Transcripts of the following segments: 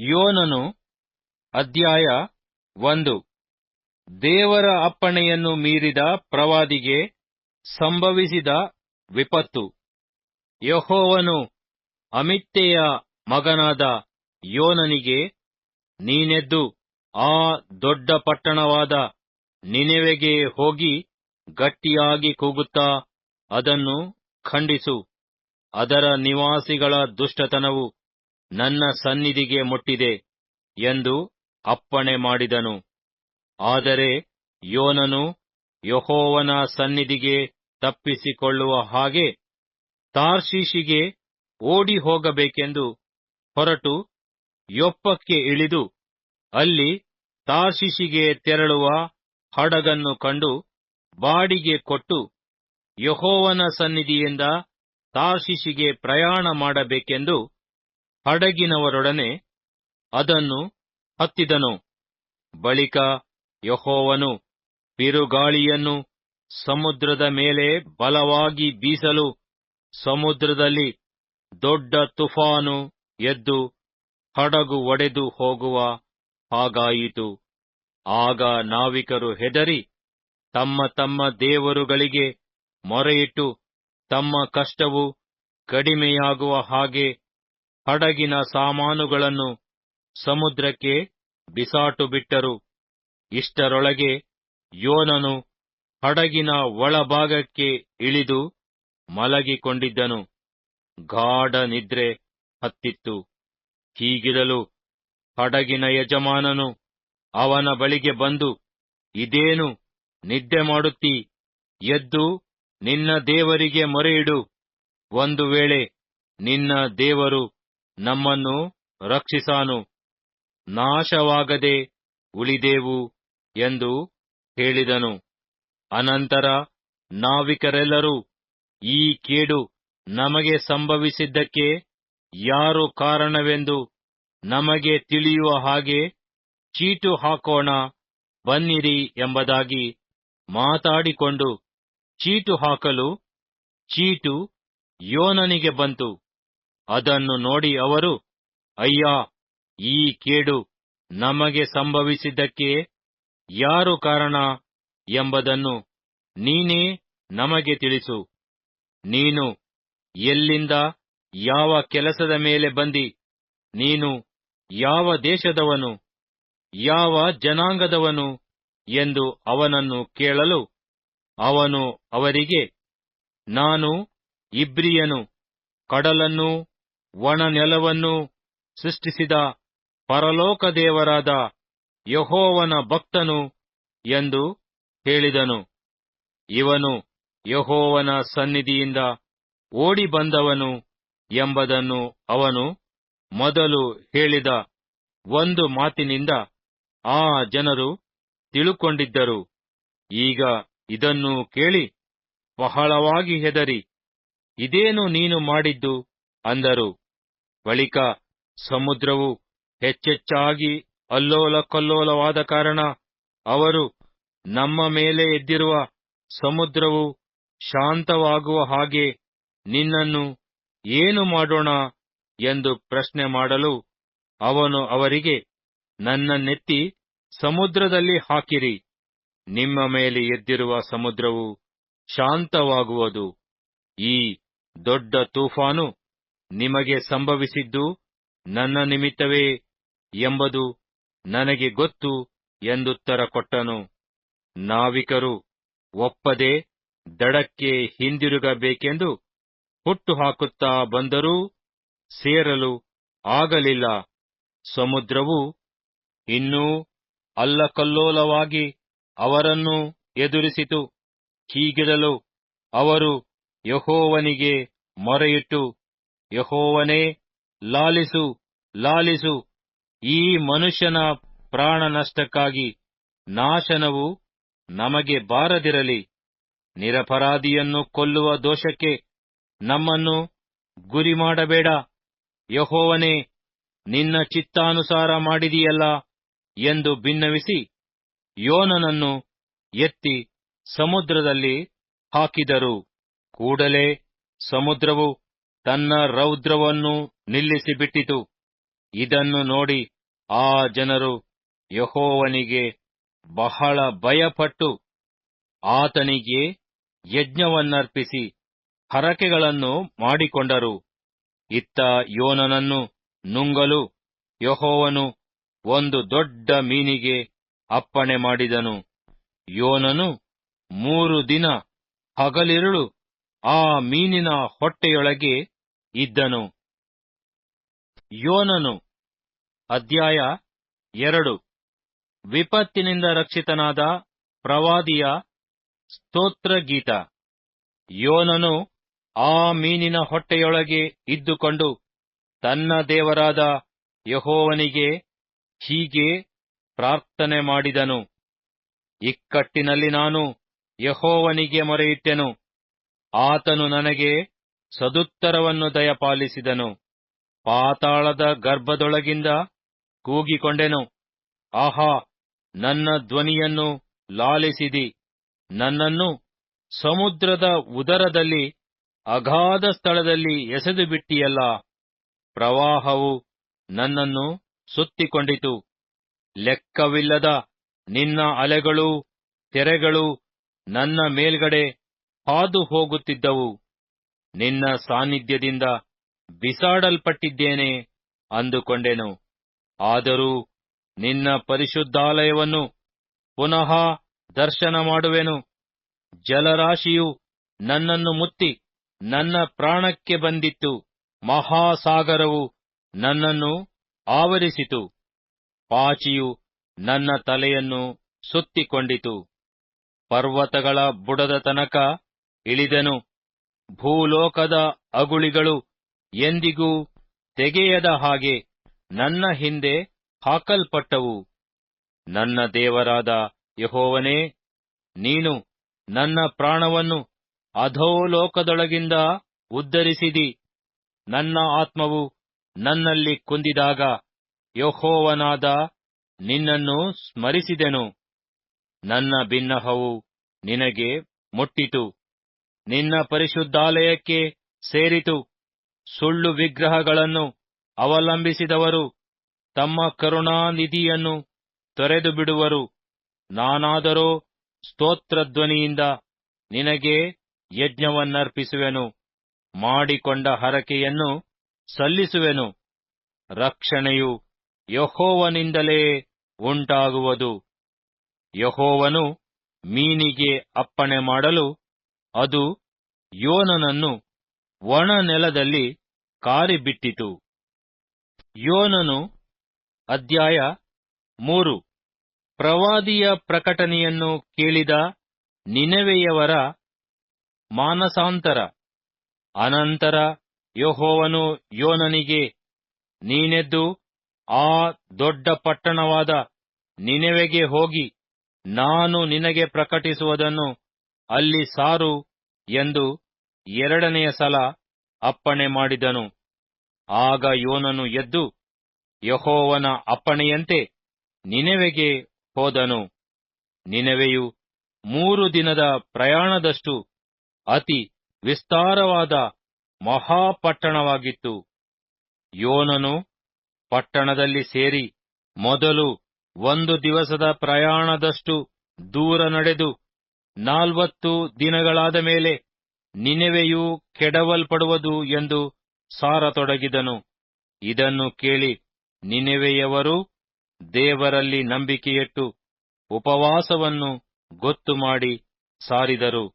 ಯೋನನು ಅಧ್ಯಾಯ 1. ದೇವರ ಅಪ್ಪಣೆಯನ್ನು ಮೀರಿದ ಪ್ರವಾದಿಗೆ ಸಂಭವಿಸಿದ ವಿಪತ್ತು. ಯೆಹೋವನು ಅಮಿತ್ತೈಯ ಮಗನಾದ ಯೋನನಿಗೆ, ನೀನೆದ್ದು ಆ ದೊಡ್ಡ ಪಟ್ಟಣವಾದ ನಿನೆವೆಗೆ ಹೋಗಿ ಗಟ್ಟಿಯಾಗಿ ಕೂಗುತ್ತಾ ಅದನ್ನು ಖಂಡಿಸು. ಅದರ ನಿವಾಸಿಗಳ ದುಷ್ಟತನವು ನನ್ನ ಸನ್ನಿಧಿಗೆ ಮುಟ್ಟಿದೆ ಎಂದು ಅಪ್ಪಣೆ ಮಾಡಿದನು. ಆದರೆ ಯೋನನು ಯೆಹೋವನ ಸನ್ನಿಧಿಗೆ ತಪ್ಪಿಸಿಕೊಳ್ಳುವ ಹಾಗೆ ತಾರ್ಷೀಷಿಗೆ ಓಡಿ ಹೋಗಬೇಕೆಂದು ಹೊರಟು ಯೊಪ್ಪಕ್ಕೆ ಇಳಿದು, ಅಲ್ಲಿ ತಾರ್ಷೀಷಿಗೆ ತೆರಳುವ ಹಡಗನ್ನು ಕಂಡು ಬಾಡಿಗೆ ಕೊಟ್ಟು ಯೆಹೋವನ ಸನ್ನಿಧಿಯಿಂದ ತಾರ್ಷೀಷಿಗೆ ಪ್ರಯಾಣ ಮಾಡಬೇಕೆಂದು ಹಡಗಿನವರೊಡನೆ ಅದನ್ನು ಹತ್ತಿದನು. ಬಳಿಕ ಯೆಹೋವನು ಬಿರುಗಾಳಿಯನ್ನು ಸಮುದ್ರದ ಮೇಲೆ ಬಲವಾಗಿ ಬೀಸಲು ಸಮುದ್ರದಲ್ಲಿ ದೊಡ್ಡ ತುಫಾನು ಎದ್ದು ಹಡಗು ಒಡೆದು ಹೋಗುವ ಹಾಗಾಯಿತು. ಆಗ ನಾವಿಕರು ಹೆದರಿ ತಮ್ಮ ತಮ್ಮ ದೇವರುಗಳಿಗೆ ಮೊರೆಯಿಟ್ಟು ತಮ್ಮ ಕಷ್ಟವು ಕಡಿಮೆಯಾಗುವ ಹಾಗೆ ಹಡಗಿನ ಸಾಮಾನುಗಳನ್ನು ಸಮುದ್ರಕ್ಕೆ ಬಿಸಾಟು ಬಿಟ್ಟರು. ಇಷ್ಟರೊಳಗೆ ಯೋನನು ಹಡಗಿನ ಒಳಭಾಗಕ್ಕೆ ಇಳಿದು ಮಲಗಿಕೊಂಡಿದ್ದನು. ಗಾಢ ನಿದ್ರೆ ಹತ್ತಿತ್ತು. ಹೀಗಿರಲು ಹಡಗಿನ ಯಜಮಾನನು ಅವನ ಬಳಿಗೆ ಬಂದು, ಇದೇನು ನಿದ್ದೆ ಮಾಡುತ್ತೀ? ಎದ್ದು ನಿನ್ನ ದೇವರಿಗೆ ಮೊರೆಯಿಡು. ಒಂದು ವೇಳೆ ನಿನ್ನ ದೇವರು ನಮ್ಮನ್ನು ರಕ್ಷಿಸಾನು, ನಾಶವಾಗದೆ ಉಳಿದೆವು ಎಂದು ಹೇಳಿದನು. ಅನಂತರ ನಾವಿಕರೆಲ್ಲರೂ, ಈ ಕೇಡು ನಮಗೆ ಸಂಭವಿಸಿದ್ದಕ್ಕೆ ಯಾರು ಕಾರಣವೆಂದು ನಮಗೆ ತಿಳಿಯುವ ಹಾಗೆ ಚೀಟು ಹಾಕೋಣ ಬನ್ನಿರಿ ಎಂಬುದಾಗಿ ಮಾತಾಡಿಕೊಂಡು ಚೀಟು ಹಾಕಲು ಚೀಟು ಯೋನನಿಗೆ ಬಂತು. ಅದನ್ನು ನೋಡಿ ಅವರು, ಅಯ್ಯಾ, ಈ ಕೇಡು ನಮಗೆ ಸಂಭವಿಸಿದ್ದಕ್ಕೆ ಯಾರು ಕಾರಣ ಎಂಬುದನ್ನು ನೀನೇ ನಮಗೆ ತಿಳಿಸು. ನೀನು ಎಲ್ಲಿಂದ ಯಾವ ಕೆಲಸದ ಮೇಲೆ ಬಂದಿ? ನೀನು ಯಾವ ದೇಶದವನು, ಯಾವ ಜನಾಂಗದವನು ಎಂದು ಅವನನ್ನು ಕೇಳಲು ಅವನು ಅವರಿಗೆ, ನಾನು ಇಬ್ರಿಯನು, ಕಡಲನ್ನೂ ಒಣ ನೆಲವನ್ನೂ ಸೃಷ್ಟಿಸಿದ ಪರಲೋಕ ದೇವರಾದ ಯೆಹೋವನ ಭಕ್ತನು ಎಂದು ಹೇಳಿದನು. ಇವನು ಯೆಹೋವನ ಸನ್ನಿಧಿಯಿಂದ ಓಡಿ ಬಂದವನು ಎಂಬುದನ್ನು ಅವನು ಮೊದಲು ಹೇಳಿದ ಒಂದು ಮಾತಿನಿಂದ ಆ ಜನರು ತಿಳುಕೊಂಡಿದ್ದರು. ಈಗ ಇದನ್ನು ಕೇಳಿ ಬಹಳವಾಗಿ ಹೆದರಿ, ಇದೇನು ನೀನು ಮಾಡಿದ್ದು ಅಂದರು. ಬಳಿಕ ಸಮುದ್ರವು ಹೆಚ್ಚೆಚ್ಚಾಗಿ ಅಲ್ಲೋಲ ಕಲ್ಲೋಲವಾದ ಕಾರಣ ಅವರು, ನಮ್ಮ ಮೇಲೆ ಎದ್ದಿರುವ ಸಮುದ್ರವು ಶಾಂತವಾಗುವ ಹಾಗೆ ನಿನ್ನನ್ನು ಏನು ಮಾಡೋಣ ಎಂದು ಪ್ರಶ್ನೆ ಮಾಡಲು ಅವನು ಅವರಿಗೆ, ನನ್ನನ್ನೆತ್ತಿ ಸಮುದ್ರದಲ್ಲಿ ಹಾಕಿರಿ, ನಿಮ್ಮ ಮೇಲೆ ಎದ್ದಿರುವ ಸಮುದ್ರವು ಶಾಂತವಾಗುವುದು. ಈ ದೊಡ್ಡ ತೂಫಾನು ನಿಮಗೆ ಸಂಭವಿಸಿದ್ದು ನನ್ನ ನಿಮಿತ್ತವೇ ಎಂಬುದು ನನಗೆ ಗೊತ್ತು ಎಂದುತ್ತರ ಕೊಟ್ಟನು. ನಾವಿಕರು ಒಪ್ಪದೆ ದಡಕ್ಕೆ ಹಿಂದಿರುಗಬೇಕೆಂದು ಹುಟ್ಟು ಹಾಕುತ್ತಾ ಬಂದರೂ ಸೇರಲು ಆಗಲಿಲ್ಲ. ಸಮುದ್ರವು ಇನ್ನೂ ಅಲ್ಲಕಲ್ಲೋಲವಾಗಿ ಅವರನ್ನು ಎದುರಿಸಿತು. ಹೀಗಿರಲು ಅವರು ಯೆಹೋವನಿಗೆ ಮೊರೆಯಿಟ್ಟು, ಯೆಹೋವನೇ, ಲಾಲಿಸು, ಲಾಲಿಸು, ಈ ಮನುಷ್ಯನ ಪ್ರಾಣ ನಷ್ಟಕ್ಕಾಗಿ ನಾಶನವು ನಮಗೆ ಬಾರದಿರಲಿ. ನಿರಪರಾಧಿಯನ್ನು ಕೊಲ್ಲುವ ದೋಷಕ್ಕೆ ನಮ್ಮನ್ನು ಗುರಿ ಮಾಡಬೇಡ. ಯೆಹೋವನೇ, ನಿನ್ನ ಚಿತ್ತಾನುಸಾರ ಮಾಡಿದಿಯಲ್ಲ ಎಂದು ಬಿನ್ನವಿಸಿ ಯೋನನನ್ನು ಎತ್ತಿ ಸಮುದ್ರದಲ್ಲಿ ಹಾಕಿದರು. ಕೂಡಲೇ ಸಮುದ್ರವು ತನ್ನ ರೌದ್ರವನ್ನು ನಿಲ್ಲಿಸಿಬಿಟ್ಟಿತು. ಇದನ್ನು ನೋಡಿ ಆ ಜನರು ಯೆಹೋವನಿಗೆ ಬಹಳ ಭಯಪಟ್ಟು ಆತನಿಗೆ ಯಜ್ಞವನ್ನರ್ಪಿಸಿ ಹರಕೆಗಳನ್ನು ಮಾಡಿಕೊಂಡರು. ಇತ್ತ ಯೋನನನ್ನು ನುಂಗಲು ಯೆಹೋವನು ಒಂದು ದೊಡ್ಡ ಮೀನಿಗೆ ಅಪ್ಪಣೆ ಮಾಡಿದನು. ಯೋನನು 3 ದಿನ ಹಗಲಿರುಳು ಆ ಮೀನಿನ ಹೊಟ್ಟೆಯೊಳಗೆ ಇದ್ದನು. ಯೋನನು ಅಧ್ಯಾಯ 2. ವಿಪತ್ತಿನಿಂದ ರಕ್ಷಿತನಾದ ಪ್ರವಾದಿಯ ಸ್ತೋತ್ರಗೀತ. ಯೋನನು ಆ ಮೀನಿನ ಹೊಟ್ಟೆಯೊಳಗೆ ಇದ್ದುಕೊಂಡು ತನ್ನ ದೇವರಾದ ಯೆಹೋವನಿಗೆ ಹೀಗೆ ಪ್ರಾರ್ಥನೆ ಮಾಡಿದನು. ಇಕ್ಕಟ್ಟಿನಲ್ಲಿ ನಾನು ಯೆಹೋವನಿಗೆ ಮೊರೆಯಿಟ್ಟೆನು. ಆತನು ನನಗೆ ಸದುತ್ತರವನ್ನು ದಯಪಾಲಿಸಿದನು. ಪಾತಾಳದ ಗರ್ಭದೊಳಗಿಂದ ಕೂಗಿಕೊಂಡೆನು. ಆಹಾ, ನನ್ನ ಧ್ವನಿಯನ್ನು ಲಾಲಿಸಿದಿ. ನನ್ನನ್ನು ಸಮುದ್ರದ ಉದರದಲ್ಲಿ ಅಗಾಧ ಸ್ಥಳದಲ್ಲಿ ಎಸೆದು ಬಿಟ್ಟಿಯಲ್ಲ. ಪ್ರವಾಹವು ನನ್ನನ್ನು ಸುತ್ತಿಕೊಂಡಿತು. ಲೆಕ್ಕವಿಲ್ಲದ ನಿನ್ನ ಅಲೆಗಳೂ ತೆರೆಗಳು ನನ್ನ ಮೇಲ್ಗಡೆ ಹಾದು ಹೋಗುತ್ತಿದ್ದವು. ನಿನ್ನ ಸಾನ್ನಿಧ್ಯದಿಂದ ಬಿಸಾಡಲ್ಪಟ್ಟಿದ್ದೇನೆ ಅಂದುಕೊಂಡೆನು. ಆದರೂ ನಿನ್ನ ಪರಿಶುದ್ಧಾಲಯವನ್ನು ಪುನಃ ದರ್ಶನ ಮಾಡುವೆನು. ಜಲರಾಶಿಯು ನನ್ನನ್ನು ಮುತ್ತಿ ನನ್ನ ಪ್ರಾಣಕ್ಕೆ ಬಂದಿತ್ತು. ಮಹಾಸಾಗರವು ನನ್ನನ್ನು ಆವರಿಸಿತು. ಪಾಚಿಯು ನನ್ನ ತಲೆಯನ್ನು ಸುತ್ತಿಕೊಂಡಿತು. ಪರ್ವತಗಳ ಬುಡದ ತನಕ ಇಳಿದೆನು. ಭೂಲೋಕದ ಅಗುಳಿಗಳು ಎಂದಿಗೂ ತೆಗೆಯದ ಹಾಗೆ ನನ್ನ ಹಿಂದೆ ಹಾಕಲ್ಪಟ್ಟವು. ನನ್ನ ದೇವರಾದ ಯೆಹೋವನೇ, ನೀನು ನನ್ನ ಪ್ರಾಣವನ್ನು ಅಧೋಲೋಕದೊಳಗಿಂದ ಉದ್ಧರಿಸಿದಿ. ನನ್ನ ಆತ್ಮವು ನನ್ನಲ್ಲಿ ಕುಂದಿದಾಗ ಯೆಹೋವನಾದ ನಿನ್ನನ್ನು ಸ್ಮರಿಸಿದೆನು. ನನ್ನ ಬಿನ್ನಹವು ನಿನಗೆ ಮುಟ್ಟಿತು. ನಿನ್ನ ಪರಿಶುದ್ಧಾಲಯಕ್ಕೆ ಸೇರಿತು. ಸುಳ್ಳು ವಿಗ್ರಹಗಳನ್ನು ಅವಲಂಬಿಸಿದವರು ತಮ್ಮ ಕರುಣಾನಿಧಿಯನ್ನು ತೊರೆದು ಬಿಡುವರು. ನಾನಾದರೋ ಸ್ತೋತ್ರಧ್ವನಿಯಿಂದ ನಿನಗೆ ಯಜ್ಞವನ್ನರ್ಪಿಸುವೆನು. ಮಾಡಿಕೊಂಡ ಹರಕೆಯನ್ನು ಸಲ್ಲಿಸುವೆನು. ರಕ್ಷಣೆಯು ಯೆಹೋವನಿಂದಲೇ ಉಂಟಾಗುವುದು. ಯೆಹೋವನು ಮೀನಿಗೆ ಅಪ್ಪಣೆ ಮಾಡಲು ಅದು ಯೋನನನ್ನು ಒಣ ನೆಲದಲ್ಲಿ ಕಾರಿಬಿಟ್ಟಿತು. ಯೋನನು ಅಧ್ಯಾಯ 3. ಪ್ರವಾದಿಯ ಪ್ರಕಟಣೆಯನ್ನು ಕೇಳಿದ ನಿನೆವೆಯವರ ಮಾನಸಾಂತರ. ಅನಂತರ ಯೆಹೋವನು ಯೋನನಿಗೆ, ನೀನೆದ್ದು ಆ ದೊಡ್ಡ ಪಟ್ಟಣವಾದ ನಿನೆವೆಗೆ ಹೋಗಿ ನಾನು ನಿನಗೆ ಪ್ರಕಟಿಸುವುದನ್ನು ಅಲ್ಲಿ ಸಾರು ಎಂದು 2ನೆಯ ಸಲ ಅಪ್ಪಣೆ ಮಾಡಿದನು. ಆಗ ಯೋನನು ಎದ್ದು ಯೆಹೋವನ ಅಪ್ಪಣೆಯಂತೆ ನಿನೆವೆಗೆ ಹೋದನು. ನಿನೆವೆಯು 3 ದಿನದ ಪ್ರಯಾಣದಷ್ಟು ಅತಿ ವಿಸ್ತಾರವಾದ ಮಹಾಪಟ್ಟಣವಾಗಿತ್ತು. ಯೋನನು ಪಟ್ಟಣದಲ್ಲಿ ಸೇರಿ ಮೊದಲು 1 ದಿವಸದ ಪ್ರಯಾಣದಷ್ಟು ದೂರ ನಡೆದು 40 ದಿನಗಳಾದ ಮೇಲೆ ನಿನೆವೆಯು ಕೆಡವಲ್ಪಡುವುದು ಎಂದು ಸಾರತೊಡಗಿದನು. ಇದನ್ನು ಕೇಳಿ ನಿನೆವೆಯವರು ದೇವರಲ್ಲಿ ನಂಬಿಕೆಯಿಟ್ಟು ಉಪವಾಸವನ್ನು ಗೊತ್ತು ಮಾಡಿ ಸಾರಿದರು.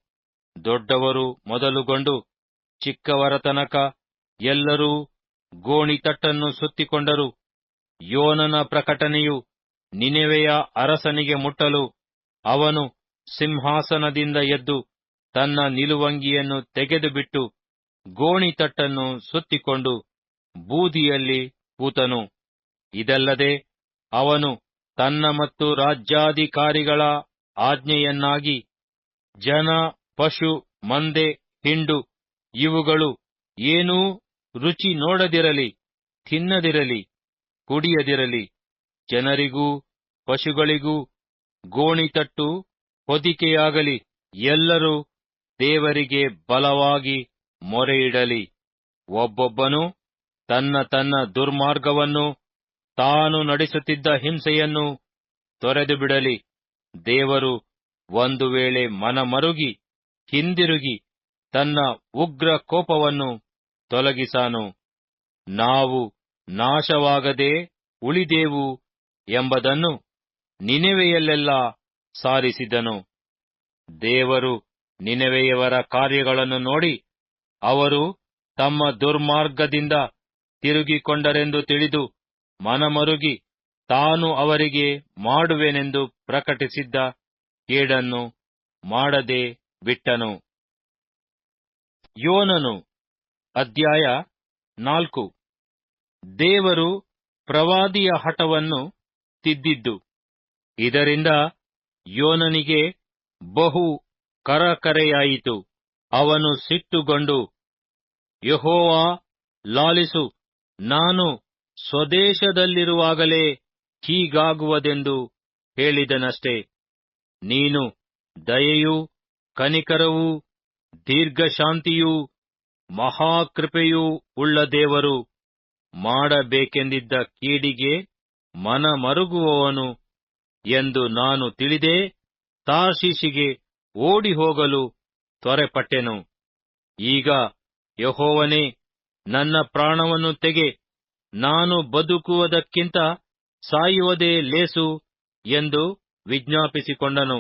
ದೊಡ್ಡವರು ಮೊದಲುಗೊಂಡು ಚಿಕ್ಕವರ ತನಕ ಎಲ್ಲರೂ ಗೋಣಿತಟ್ಟನ್ನು ಸುತ್ತಿಕೊಂಡರು. ಯೋನನ ಪ್ರಕಟಣೆಯು ನಿನೆವೆಯ ಅರಸನಿಗೆ ಮುಟ್ಟಲು ಅವನು ಸಿಂಹಾಸನದಿಂದ ಎದ್ದು ತನ್ನ ನಿಲುವಂಗಿಯನ್ನು ತೆಗೆದುಬಿಟ್ಟು ಗೋಣಿತಟ್ಟನ್ನು ಸುತ್ತಿಕೊಂಡು ಬೂದಿಯಲ್ಲಿ ಕೂತನು. ಇದಲ್ಲದೆ ಅವನು ತನ್ನ ಮತ್ತು ರಾಜ್ಯಾಧಿಕಾರಿಗಳ ಆಜ್ಞೆಯನ್ನಾಗಿ ಜನ, ಪಶು, ಮಂದೆ, ಹಿಂಡು ಇವುಗಳು ಏನೂ ರುಚಿ ನೋಡದಿರಲಿ, ತಿನ್ನದಿರಲಿ, ಕುಡಿಯದಿರಲಿ. ಜನರಿಗೂ ಪಶುಗಳಿಗೂ ಗೋಣಿತಟ್ಟು ಹೊದಿಕೆಯಾಗಲಿ. ಎಲ್ಲರೂ ದೇವರಿಗೆ ಬಲವಾಗಿ ಮೊರೆಯಿಡಲಿ. ಒಬ್ಬೊಬ್ಬನು ತನ್ನ ತನ್ನ ದುರ್ಮಾರ್ಗವನ್ನು ತಾನು ನಡೆಸುತ್ತಿದ್ದ ಹಿಂಸೆಯನ್ನು ತೊರೆದು ಬಿಡಲಿ. ದೇವರು ಒಂದು ವೇಳೆ ಮನಮರುಗಿ ಹಿಂದಿರುಗಿ ತನ್ನ ಉಗ್ರ ಕೋಪವನ್ನು ತೊಲಗಿಸಾನು, ನಾವು ನಾಶವಾಗದೆ ಉಳಿದೆವು ಎಂಬುದನ್ನು ನಿನೆವೆಯಲ್ಲೆಲ್ಲಾ ಸಾರಿಸಿದನು. ದೇವರು ನಿನೆವೆಯವರ ಕಾರ್ಯಗಳನ್ನು ನೋಡಿ ಅವರು ತಮ್ಮ ದುರ್ಮಾರ್ಗದಿಂದ ತಿರುಗಿಕೊಂಡರೆಂದು ತಿಳಿದು ಮನಮರುಗಿ ತಾನು ಅವರಿಗೆ ಮಾಡುವೆನೆಂದು ಪ್ರಕಟಿಸಿದ್ದ ಕೇಡನ್ನು ಮಾಡದೆ ಬಿಟ್ಟನು. ಯೋನನು ಅಧ್ಯಾಯ 4. ದೇವರು ಪ್ರವಾದಿಯ ಹಠವನ್ನು ತಿದ್ದಿದ್ದು. ಇದರಿಂದ ಯೋನನಿಗೆ ಬಹು ಕರಕರೆಯಾಯಿತು. ಅವನು ಸಿಟ್ಟುಗೊಂಡು, ಯೆಹೋವಾ, ಲಾಲಿಸು, ನಾನು ಸ್ವದೇಶದಲ್ಲಿರುವಾಗಲೇ ಹೀಗಾಗುವುದೆಂದು ಹೇಳಿದನಷ್ಟೆ. ನೀನು ದಯೆಯೂ ಕನಿಕರವೂ ದೀರ್ಘಶಾಂತಿಯೂ ಮಹಾಕೃಪೆಯೂ ಉಳ್ಳ ದೇವರು, ಮಾಡಬೇಕೆಂದಿದ್ದ ಕೀಡಿಗೆ ಮನಮರುಗುವವನು ಎಂದು ನಾನು ತಿಳಿದೇ ತಾರ್ಷೀಷಿಗೆ ಓಡಿಹೋಗಲು ತ್ವರೆಪಟ್ಟೆನು. ಈಗ ಯೆಹೋವನೇ, ನನ್ನ ಪ್ರಾಣವನ್ನು ತೆಗೆ, ನಾನು ಬದುಕುವುದಕ್ಕಿಂತ ಸಾಯುವುದೇ ಲೇಸು ಎಂದು ವಿಜ್ಞಾಪಿಸಿಕೊಂಡನು.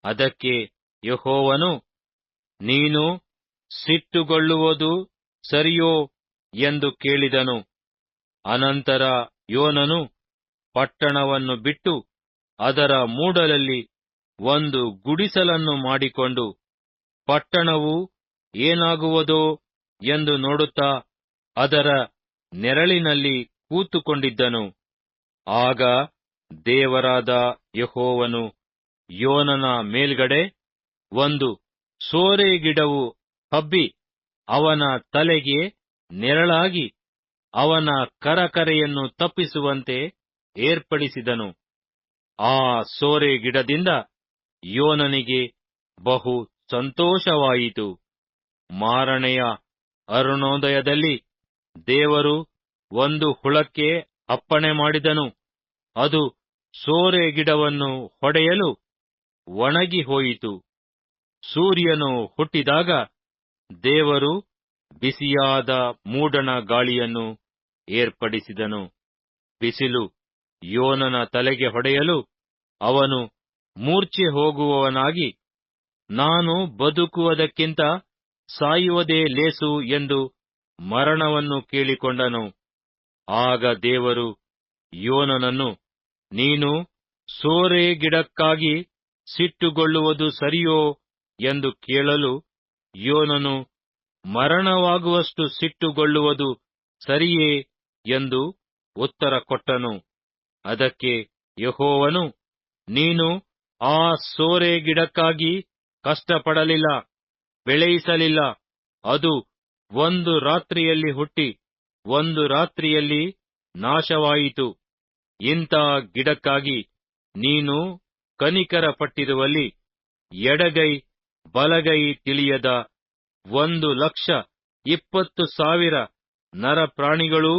ಅದಕ್ಕೆ ಯೆಹೋವನು, ನೀನು ಸಿಟ್ಟುಗೊಳ್ಳುವುದು ಸರಿಯೋ ಎಂದು ಕೇಳಿದನು. ಅನಂತರ ಯೋನನು ಪಟ್ಟಣವನ್ನು ಬಿಟ್ಟು ಅದರ ಮೂಡಲಲ್ಲಿ ಒಂದು ಗುಡಿಸಲನ್ನು ಮಾಡಿಕೊಂಡು ಪಟ್ಟಣವು ಏನಾಗುವುದೋ ಎಂದು ನೋಡುತ್ತಾ ಅದರ ನೆರಳಿನಲ್ಲಿ ಕೂತುಕೊಂಡಿದ್ದನು. ಆಗ ದೇವರಾದ ಯೆಹೋವನು ಯೋನನ ಮೇಲ್ಗಡೆ ಒಂದು ಸೋರೆಗಿಡವು ಹಬ್ಬಿ ಅವನ ತಲೆಗೆ ನೆರಳಾಗಿ ಅವನ ಕರಕರೆಯನ್ನು ತಪ್ಪಿಸುವಂತೆ ಏರ್ಪಡಿಸಿದನು. ಆ ಸೋರೆಗಿಡದಿಂದ ಯೋನನಿಗೆ ಬಹು ಸಂತೋಷವಾಯಿತು. ಮಾರನೆಯ ಅರುಣೋದಯದಲ್ಲಿ ದೇವರು ಒಂದು ಹುಳಕ್ಕೆ ಅಪ್ಪಣೆ ಮಾಡಿದನು. ಅದು ಸೋರೆಗಿಡವನ್ನು ಹೊಡೆಯಲು ಒಣಗಿ ಹೋಯಿತು. ಸೂರ್ಯನು ಹುಟ್ಟಿದಾಗ ದೇವರು ಬಿಸಿಯಾದ ಮೂಡಣ ಗಾಳಿಯನ್ನು ಏರ್ಪಡಿಸಿದನು. ಬಿಸಿಲು ಯೋನನ ತಲೆಗೆ ಹೊಡೆಯಲು ಅವನು ಮೂರ್ಛೆ ಹೋಗುವವನಾಗಿ, ನಾನು ಬದುಕುವುದಕ್ಕಿಂತ ಸಾಯುವುದೇ ಲೇಸು ಎಂದು ಮರಣವನ್ನು ಕೇಳಿಕೊಂಡನು. ಆಗ ದೇವರು ಯೋನನನ್ನು, ನೀನು ಸೋರೆ ಗಿಡಕ್ಕಾಗಿ ಸಿಟ್ಟುಗೊಳ್ಳುವುದು ಸರಿಯೋ ಎಂದು ಕೇಳಲು, ಯೋನನು ಮರಣವಾಗುವಷ್ಟು ಸಿಟ್ಟುಗೊಳ್ಳುವುದು ಸರಿಯೇ ಎಂದು ಉತ್ತರ ಕೊಟ್ಟನು. ಅದಕ್ಕೆ ಯೆಹೋವನು, ನೀನು ಆ ಸೋರೆ ಗಿಡಕ್ಕಾಗಿ ಕಷ್ಟಪಡಲಿಲ್ಲ, ಬೆಳೆಯಿಸಲಿಲ್ಲ. ಅದು ಒಂದು ರಾತ್ರಿಯಲ್ಲಿ ಹುಟ್ಟಿ ಒಂದು ರಾತ್ರಿಯಲ್ಲಿ ನಾಶವಾಯಿತು. ಇಂಥ ಗಿಡಕ್ಕಾಗಿ ನೀನು ಕನಿಕರ ಪಟ್ಟಿರುವಲ್ಲಿ ಎಡಗೈ ಬಲಗೈ ತಿಳಿಯದ 1,20,000 ನರಪ್ರಾಣಿಗಳೂ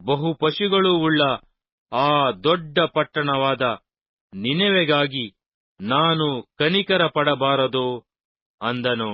ಬಹುಪಶುಗಳೂ ಉಳ್ಳ ಆ ದೊಡ್ಡ ಪಟ್ಟಣವಾದ ನಿನೆವೆಗಾಗಿ ನಾನು ಕನಿಕರ ಪಡಬಾರದೋ ಅಂದನು.